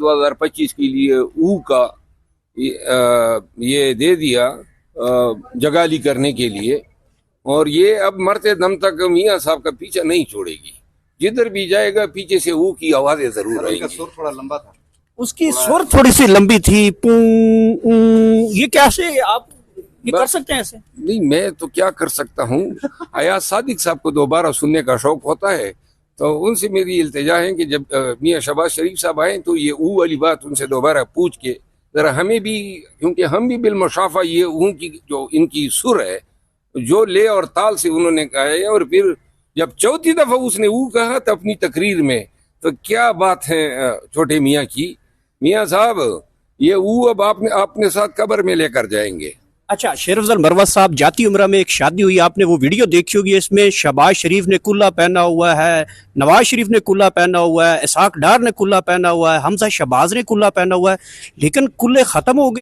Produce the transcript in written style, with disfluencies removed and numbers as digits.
2025 के लिए ऊ का ये दे दिया जगाली करने के लिए, और ये अब मरते दम तक मियाँ साहब का पीछा नहीं छोड़ेगी। जिधर भी जाएगा पीछे से ऊ की आवाजें जरूर आएंगी। सुर थोड़ा लंबा था, उसकी स्वर थोड़ी सी लंबी थी। पू ये कैसे आप ये कर सकते हैं ऐसे? नहीं, मैं तो क्या कर सकता हूँ। अयाज सादिक साहब को दोबारा सुनने का शौक होता है, तो उनसे मेरी इल्तिजा है कि जब मियाँ शहबाज शरीफ साहब आए तो ये ऊ वाली बात उनसे दोबारा पूछ के जरा हमें भी, क्योंकि हम भी बिलमुशाफा ये ऊ की जो इनकी सुर है, जो ले और ताल से उन्होंने कहा है। और फिर जब चौथी दफा उसने ऊ कहा तो अपनी तकरीर में, तो क्या बात है छोटे मियाँ की। मियाँ साहब, ये ऊ अब आपने साथ कब्र में लेकर जाएंगे। अच्छा, शेर अफजल मरवत साहब, जाती उम्र में एक शादी हुई, आपने वो वीडियो देखी होगी। इसमें शहबाज शरीफ ने कुल्ला पहना हुआ है, नवाज शरीफ ने कुल्ला पहना हुआ है, इसाक डार ने कुल्ला पहना हुआ है, हमजा शहबाज ने कुल्ला पहना हुआ है, लेकिन कुल्ले खत्म हो गए।